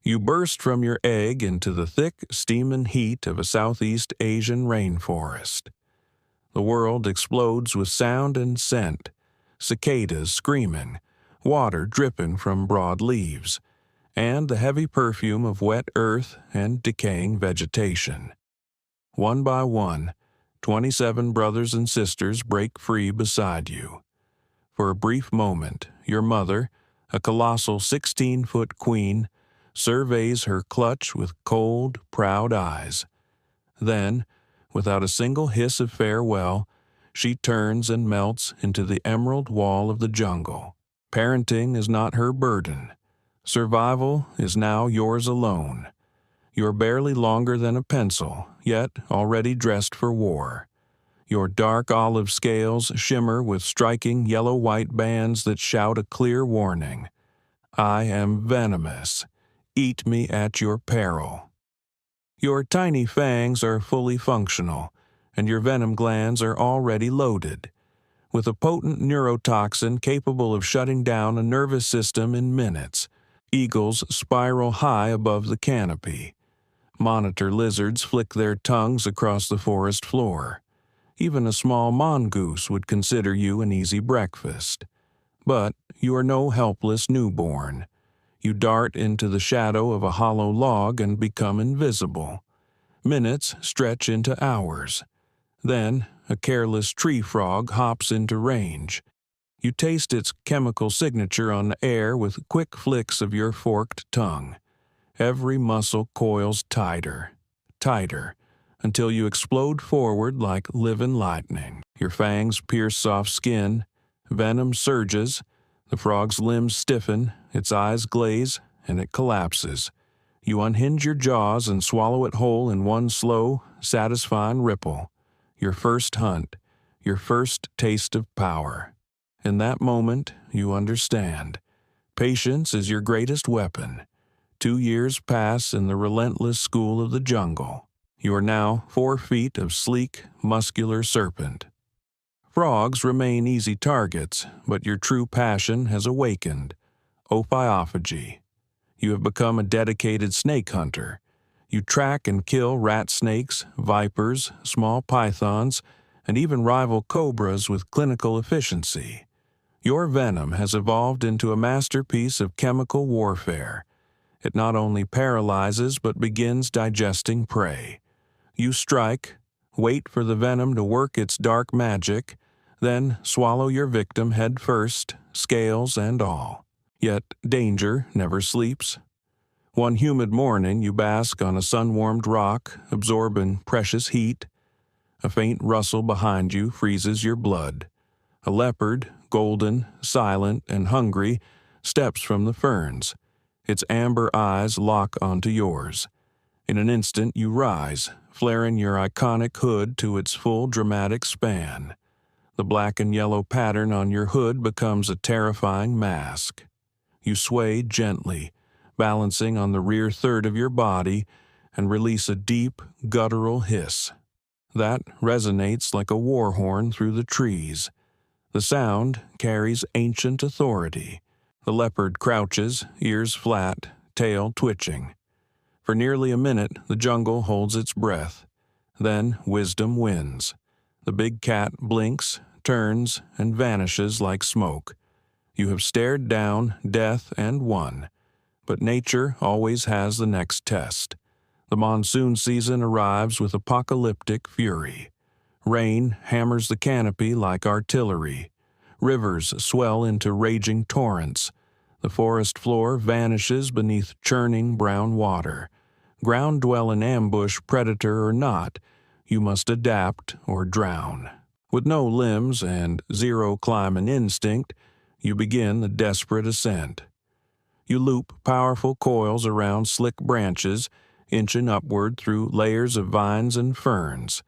You burst from your egg into the thick, steaming heat of a Southeast Asian rainforest. The world explodes with sound and scent, cicadas screaming, water dripping from broad leaves, and the heavy perfume of wet earth and decaying vegetation. One by one, 27 brothers and sisters break free beside you. For a brief moment, your mother, a colossal 16-foot queen, surveys her clutch with cold, proud eyes. Then, without a single hiss of farewell, she turns and melts into the emerald wall of the jungle. Parenting is not her burden. Survival is now yours alone. You're barely longer than a pencil, yet already dressed for war. Your dark olive scales shimmer with striking yellow-white bands that shout a clear warning. I am venomous. Eat me at your peril. Your tiny fangs are fully functional, and your venom glands are already loaded. With a potent neurotoxin capable of shutting down a nervous system in minutes, eagles spiral high above the canopy. Monitor lizards flick their tongues across the forest floor. Even a small mongoose would consider you an easy breakfast. But you are no helpless newborn. You dart into the shadow of a hollow log and become invisible. Minutes stretch into hours. Then, a careless tree frog hops into range. You taste its chemical signature on the air with quick flicks of your forked tongue. Every muscle coils tighter, tighter, until you explode forward like living lightning. Your fangs pierce soft skin, venom surges, the frog's limbs stiffen, its eyes glaze, and it collapses. You unhinge your jaws and swallow it whole in one slow, satisfying ripple. Your first hunt, your first taste of power. In that moment, you understand. Patience is your greatest weapon. 2 years pass in the relentless school of the jungle. You are now 4 feet of sleek, muscular serpent. Frogs remain easy targets, but your true passion has awakened. Ophiophagy. You have become a dedicated snake hunter. You track and kill rat snakes, vipers, small pythons, and even rival cobras with clinical efficiency. Your venom has evolved into a masterpiece of chemical warfare. It not only paralyzes but begins digesting prey. You strike, wait for the venom to work its dark magic, then swallow your victim head first, scales and all. Yet danger never sleeps. One humid morning you bask on a sun-warmed rock, absorbing precious heat. A faint rustle behind you freezes your blood. A leopard, golden, silent, and hungry, steps from the ferns. Its amber eyes lock onto yours. In an instant you rise, flaring your iconic hood to its full dramatic span. The black and yellow pattern on your hood becomes a terrifying mask. You sway gently, balancing on the rear third of your body, and release a deep, guttural hiss. That resonates like a war horn through the trees. The sound carries ancient authority. The leopard crouches, ears flat, tail twitching. For nearly a minute, the jungle holds its breath. Then wisdom wins. The big cat blinks, turns, and vanishes like smoke. You have stared down death and won. But nature always has the next test. The monsoon season arrives with apocalyptic fury. Rain hammers the canopy like artillery. Rivers swell into raging torrents. The forest floor vanishes beneath churning brown water. Ground-dwelling ambush, predator or not, you must adapt or drown. With no limbs and zero climbing instinct, you begin the desperate ascent. You loop powerful coils around slick branches, inching upward through layers of vines and ferns,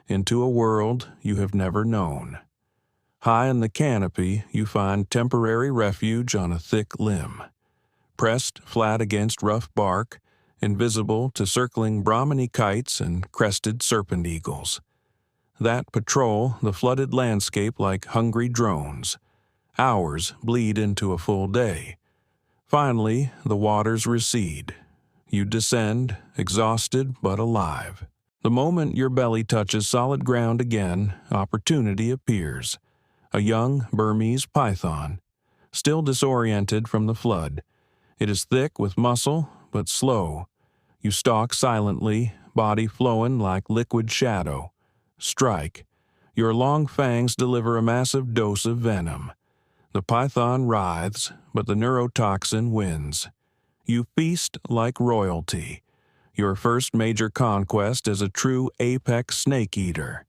into a world you have never known. High in the canopy, you find temporary refuge on a thick limb. Pressed flat against rough bark, invisible to circling Brahminy kites and crested serpent eagles. That patrol the flooded landscape like hungry drones. Hours bleed into a full day. Finally, the waters recede. You descend, exhausted but alive. The moment your belly touches solid ground again, opportunity appears. A young Burmese python, still disoriented from the flood. It is thick with muscle, but slow. You stalk silently, body flowing like liquid shadow. Strike. Your long fangs deliver a massive dose of venom. The python writhes, but the neurotoxin wins. You feast like royalty. Your first major conquest as a true apex snake eater.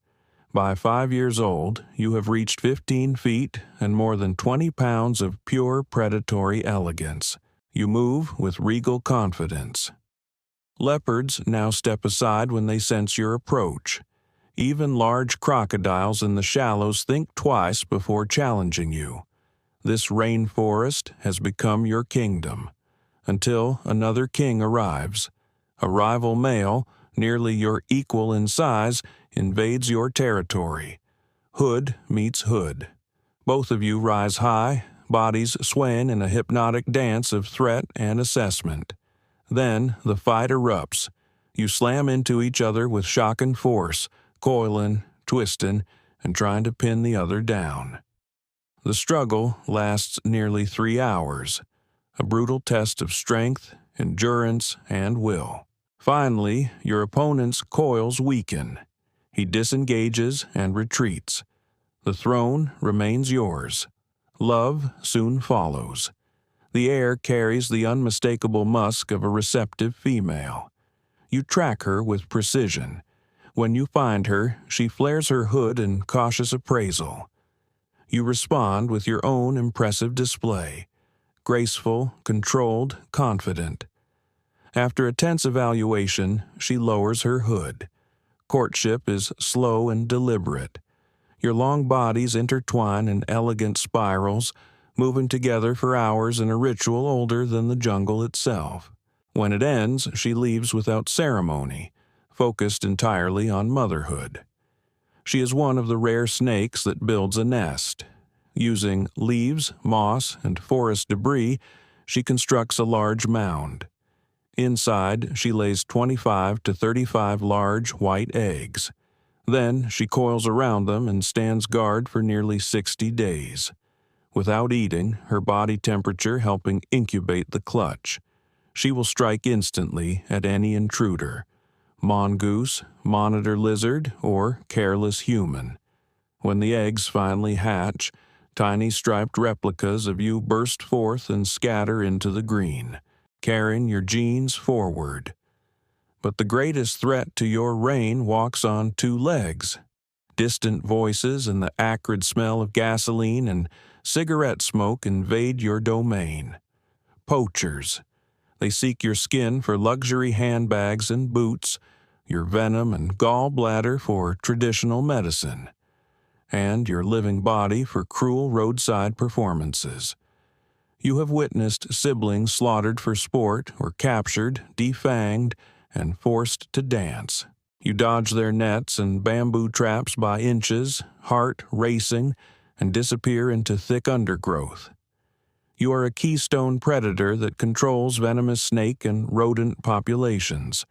By 5 years old, you have reached 15 feet and more than 20 pounds of pure predatory elegance. You move with regal confidence. Leopards now step aside when they sense your approach. Even large crocodiles in the shallows think twice before challenging you. This rainforest has become your kingdom, until another king arrives. A rival male, nearly your equal in size, invades your territory. Hood meets hood. Both of you rise high, bodies swaying in a hypnotic dance of threat and assessment. Then the fight erupts. You slam into each other with shocking force, coiling, twisting, and trying to pin the other down. The struggle lasts nearly 3 hours, a brutal test of strength, endurance, and will. Finally, your opponent's coils weaken. He disengages and retreats. The throne remains yours. Love soon follows. The air carries the unmistakable musk of a receptive female. You track her with precision. When you find her, she flares her hood in cautious appraisal. You respond with your own impressive display. Graceful, controlled, confident. After a tense evaluation, she lowers her hood. Courtship is slow and deliberate. Your long bodies intertwine in elegant spirals, moving together for hours in a ritual older than the jungle itself. When it ends, she leaves without ceremony, focused entirely on motherhood. She is one of the rare snakes that builds a nest. Using leaves, moss, and forest debris, she constructs a large mound. Inside, she lays 25 to 35 large white eggs. Then she coils around them and stands guard for nearly 60 days. Without eating, her body temperature helping incubate the clutch. She will strike instantly at any intruder. Mongoose, monitor lizard, or careless human. When the eggs finally hatch, tiny striped replicas of you burst forth and scatter into the green, carrying your genes forward. But the greatest threat to your reign walks on 2 legs. Distant voices and the acrid smell of gasoline and cigarette smoke invade your domain. Poachers. They seek your skin for luxury handbags and boots, your venom and gallbladder for traditional medicine, and your living body for cruel roadside performances. You have witnessed siblings slaughtered for sport or captured, defanged, and forced to dance. You dodge their nets and bamboo traps by inches, heart racing, and disappear into thick undergrowth. You are a keystone predator that controls venomous snake and rodent populations.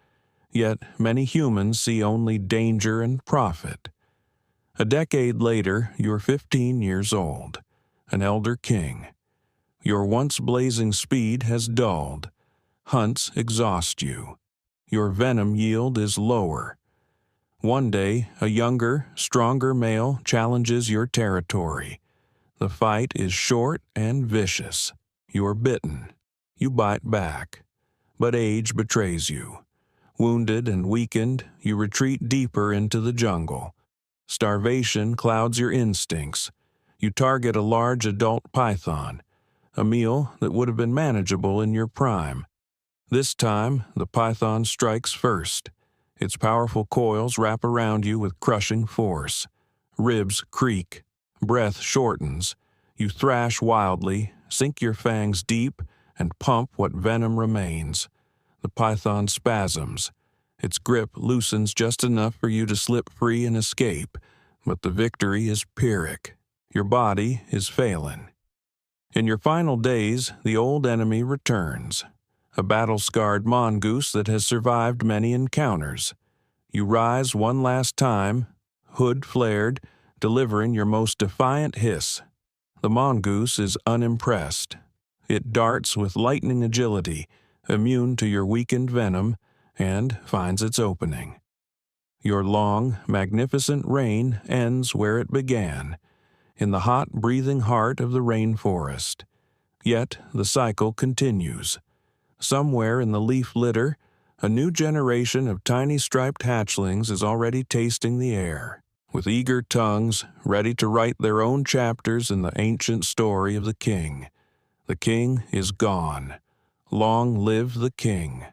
Yet many humans see only danger and profit. A decade later, you're 15 years old, an elder king. Your once blazing speed has dulled. Hunts exhaust you. Your venom yield is lower. One day, a younger, stronger male challenges your territory. The fight is short and vicious. You're bitten. You bite back. But age betrays you. Wounded and weakened, you retreat deeper into the jungle. Starvation clouds your instincts. You target a large adult python, a meal that would have been manageable in your prime. This time, the python strikes first. Its powerful coils wrap around you with crushing force. Ribs creak. Breath shortens. You thrash wildly, sink your fangs deep, and pump what venom remains. The python spasms. Its grip loosens just enough for you to slip free and escape, but the victory is Pyrrhic. Your body is failing. In your final days, the old enemy returns. a battle-scarred mongoose that has survived many encounters. You rise one last time, hood flared, delivering your most defiant hiss. The mongoose is unimpressed. It darts with lightning agility, immune to your weakened venom, and finds its opening. Your long, magnificent reign ends where it began, in the hot, breathing heart of the rainforest. Yet the cycle continues. Somewhere in the leaf litter, a new generation of tiny striped hatchlings is already tasting the air, with eager tongues ready to write their own chapters in the ancient story of the king. The king is gone. Long live the king.